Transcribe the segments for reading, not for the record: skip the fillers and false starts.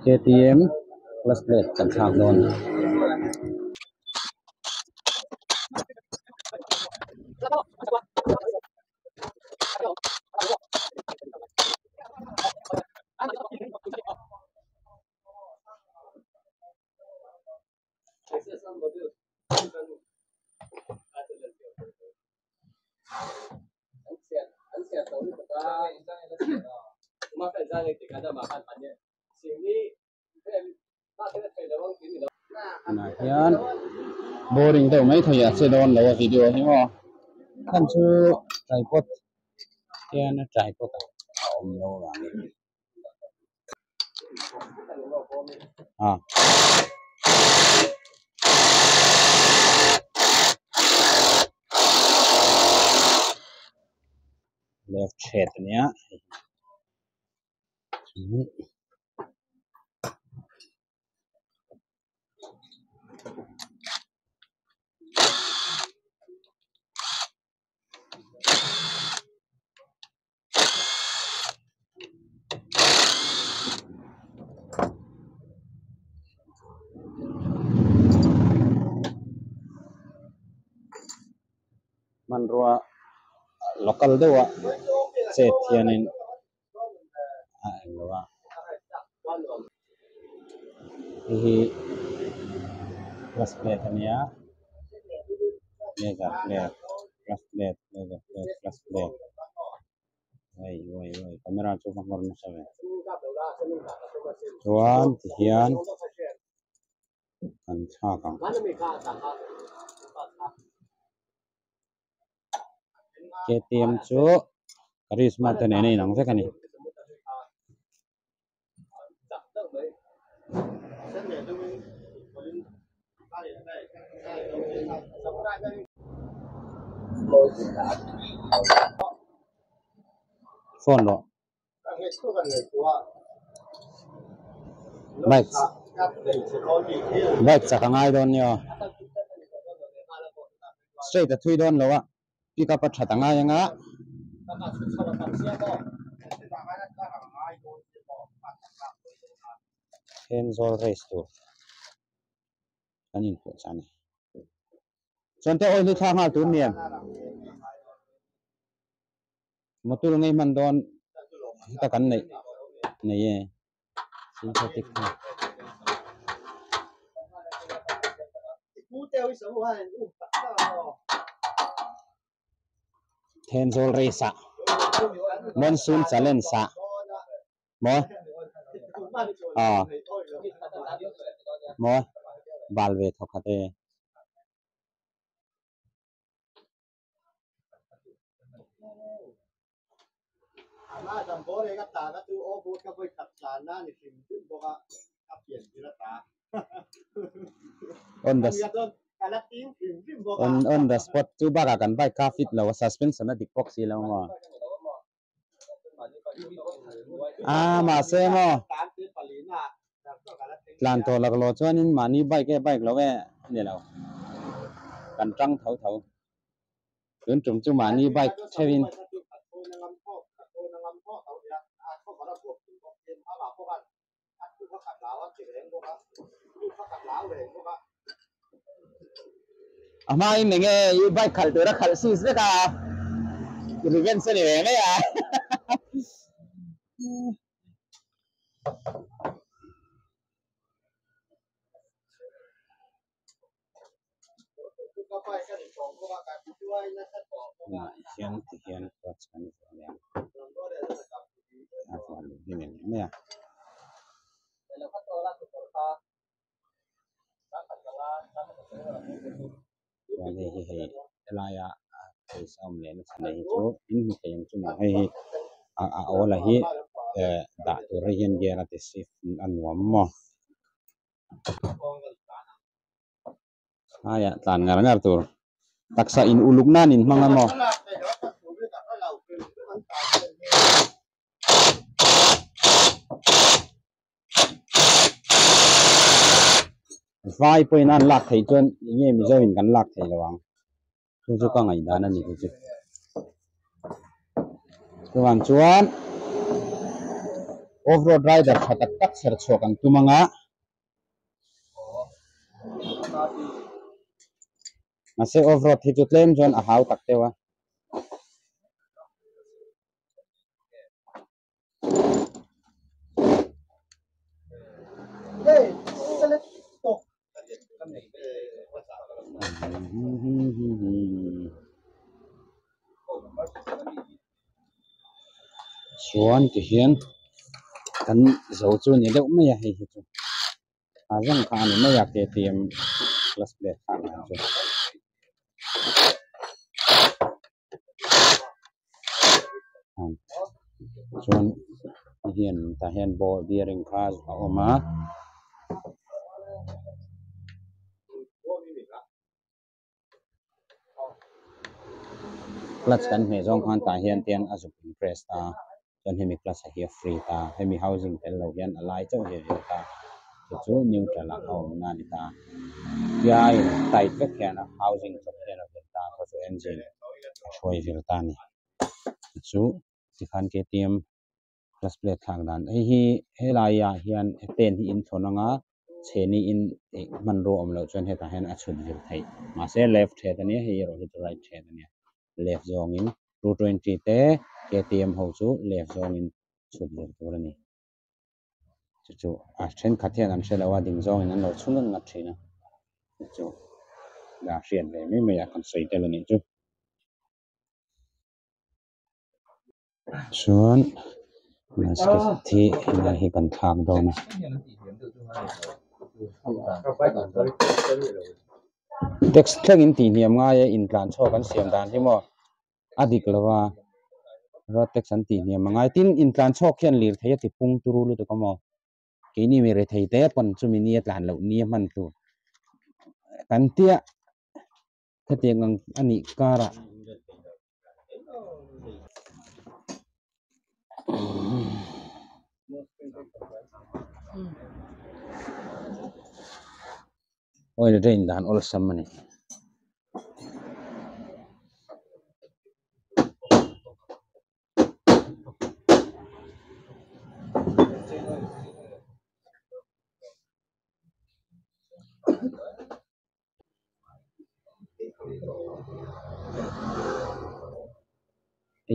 KTM plus plate กันฉากโดนYan boring daw may thaya se don lawa video hi mo kan chu tripod yan tripod om lo la ah left head nya man ruwa local dewa set yanin lawa hi plus plate nya mega plate plus plate mega plate plus plate woi kamera chu kamor na sabe chuan hian kan cha kang KTM chu charisma te nei nang ve kani phone lo bike sa kangai don yo straight a thui don lo wa pick up a thatanga yanga Henzol race to anin ko chani chonte oi ni thanga tu niam motul ngai man don ta kan nei nei ye synthetic Henzol race monsoon challenge sa mo mo balve thokateมาจำโบเลยก็ตาก็คือโอ้โหก็ไปขัดจานหน้าในสิ่งที่บอกว่าขับเปลี่ยนทีละตา on the spot tu baga kan bike ka fit lawa suspension na dikpok si lawa mo ma se mo plan to lag lo chuanin mani bike lawe ni law kan tang thau thau tun tum chu mani bike thevin ama in nge yu bike khal tora khal sis le ka riven se ne me ya hian coach kan ya afan ni me ya wani hi elaya som le na chane hi chu in hi kayang chu ma hi ola hi da to rian gera te sif anwam mo aya tan ngar tur taksa in uluk nan in manga mo vai point an lak thei chon nge mi zo in kan lak thei lawang chu ka ngai dan ani chu chuan off-road rider khatak tak ser chokan tumanga mase off-road hi chu tlem jon a hau tak tewa chuan ti hian kan zo chu ni deuh mai a hei hi chu a zang kha ani mai a KTM plus plate khan chu chuan hian ta hian ball bearing kha a awma clutch kan hme zong khan ta hian tian a zup press ta chuan hemi clutch a hi free ta hemi housing tel lo hian alai chau hi ta chu neutral a awm na ni ta ya tight vek hian a housing chok hian a ta chu engine shoi vir ta ni chu ti khan KTM plus plate thang dan hi helai ya hian ten hi in thonanga chheni in man ro om lo chuan heta hian a chhut vir thei ma se left he ta ni hi ro hi right he ta ni left zong in 220 te KTM ho chu left zong in chhut vir tur ani chu a then khathian an shelawa ding zong in an lo chhungan ngat thina chu da hriat ve mai mai a kan sei tel ani chu chuan basket thi ina hi kan thak do na text thleng in ti niam nga ye in tlan chho kan siam dan hi mo adik lawa ro text an ti niam ngai tin in tlan chho khian lir thei ti pung turu lu to kamo ke ni mi re thei te pon chu mi ni tlan lo ni man tu kan tia khatiang ani kara oil drain dan ol sam ani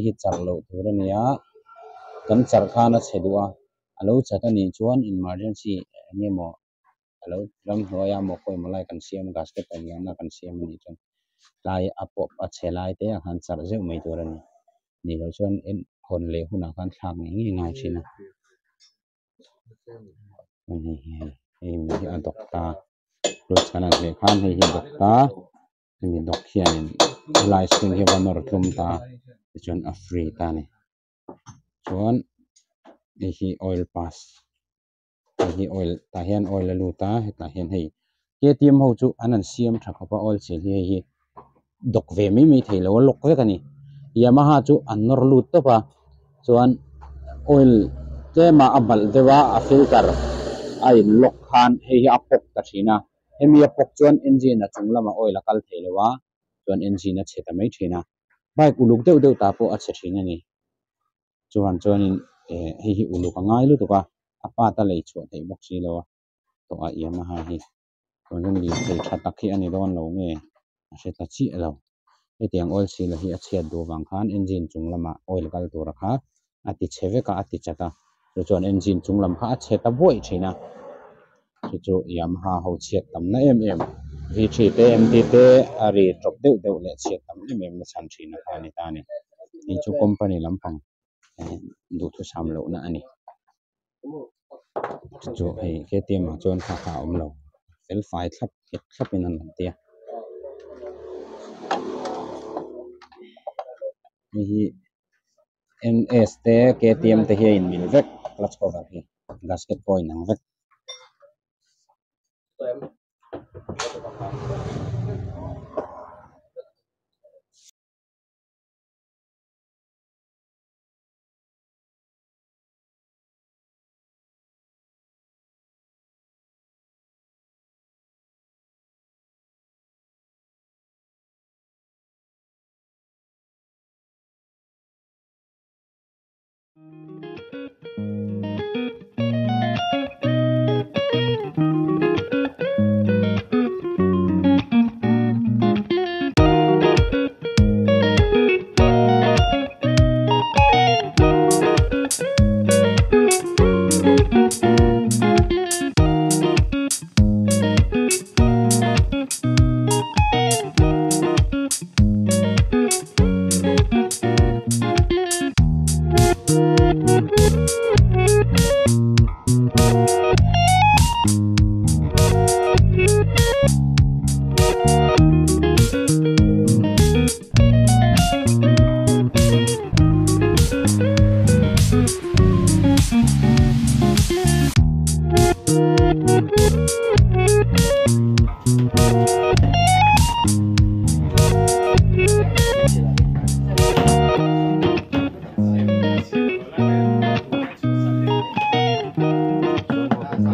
hi charlo turania kan char khana chhedua alo chatani chuan emergency ngemo alo ram hnoya mo koi malai kan siam gasket kan na kan siam ni chuan lai apop a chelai te a han char zeu mai turani ni lo chuan en hon le huna kan thak ngi ngai thina ani hi mi a dokta plus kana le khan hi dokta mi dok hian lai swing hi vanor tlum ta chuan a free ta ni chuan hi oil pass hi oil ta hian oil lu ta ta hian hei KTM ho chu anan siam thakapa oil chel hi dok ve mi mi theilo lok ve kani Yamaha chu annor lut to pa chuan oil kema abal dewa a filter ai lok khan hei a pok ta thina hemi a pok chuan engine a changlama oil a kal theilowa chuan engine a cheta mai thina bike uluk deuh deuh ta po a che thina ni chuan in hi uluk angai lu to ka apa ta lei chu thei bok si lo to a Yamaha hi chuan li thei thatak hi ani don lo nge a se ta chi lo etiang oil seal hi a chhiat du wang khan engine chunglama oil kal tur kha ati cheve ka ati chata chuan engine chunglam kha a cheta boi thina chu Yamaha ho chhiat tam na em V3 te MT te ari drop deuh le chhiat tam em na chan thina kha ni ta ni ni chu company lampang du thu sam lo na ani chu hei KTM ma chuan kha om lo tel fai thlap in an tia hi NS te KTM te hi in min vek clutch cover hi gasket point ang vek mà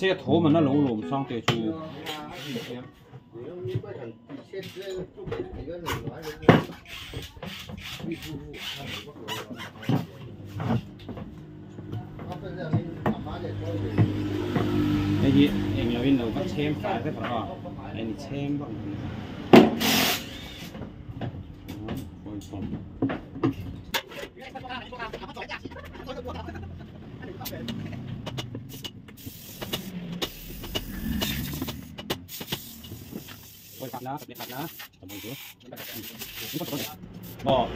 xe thố mà nó lủng lủng xong thì chú cái gì anh là bên đầu có xem phải cái phải không anh xem bằng quay cặp nó tầm một chút bỏ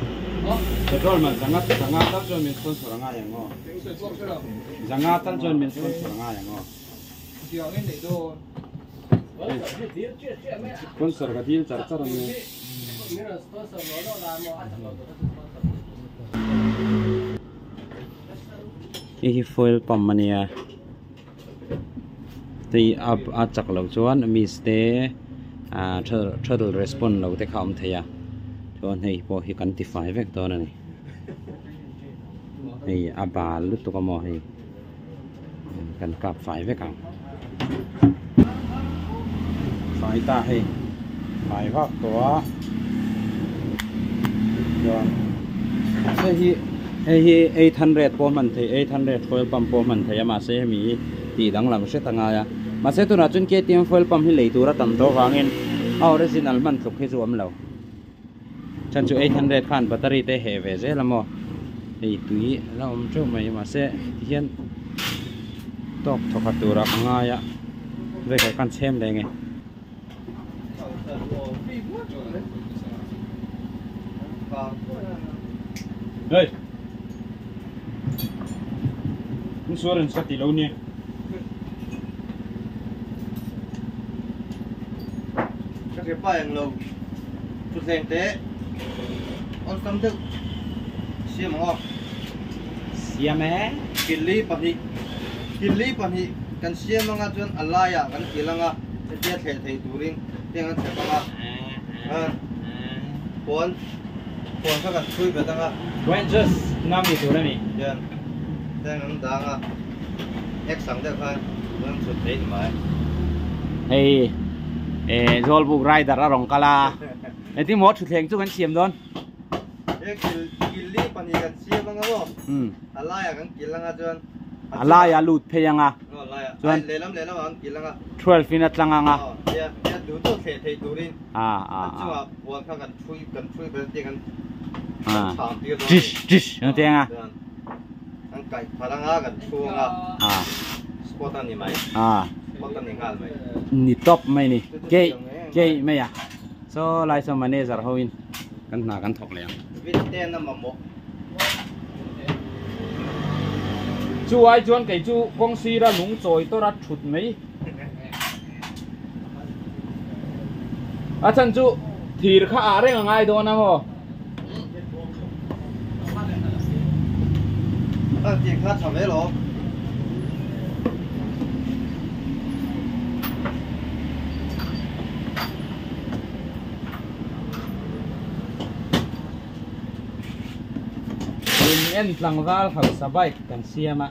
petrol mà jangat tắt cho mình không sửa ngayอย่างngó jangat tắt cho mình không sửa ngayอย่างngó con sửa cái gì chặt chặt rồi cái foil pump mania thì áp chặt lâu chuan mistake total response lâu te khom thầy à cho này po hi quantify vector này thì aba lúc tụi con mò thì cần cặp phải với càng phải ta hay phải vácตัวrồi hi 800 po man thì 800 foil pump po man thầy mà sẽ mi tỷ đăng làm sẽ tăng à mà sẽ tụi nó chuyên kia tiêm foil pump hi lấy tụi nó tầm to vangin original man thuộc cái ruộng lâu chân chú 800 khan battery te he về dễ lắm mò thì túi là ông chú mày mà sẽ hiện tóc thọc hạt tụi ra ngay á về cái con xem đây nghe đây cũng số lần sắp tỷ lâu nè các cái bài lâu chút thành tế on tâm thức xiêm ngọc xiêm é kinh lý bẩn hi kan xiêm ngọc chun alaya kan kilanga thế thầy turin tiếng anh sẽ bằng Pon các bạn chui về tăng when just năm đi tụi này dân đang nắm đá ép sáng được thôi vẫn xuất đấy mà hey rồi buộc rider ra rong kala này thì một thuyền chúกันxiêm đón cái kili pan hi kan xiêm bằng không alaya kan kilanga chun alaya lut phe yang à alaya lấy lắm anh kilanga 12 minutes lang ang à ya đủ tốt thầy turin chú à Pon các bạn chui về tiếng anh dish nó tiếng à ang kai parang agad suunga spotan ni mai spotan ni ngal mai ni top mai ni ke mai à so lai so manager hoin kan na kan thok le vit ten na mamok chú ai chuan cái chú công ty ra lúng trồi tôi ra chụt mấy chân chú thì khá à đấy ngay đó nè mò thì khá chả mấy lắm en tlang zal hau sabai kan siama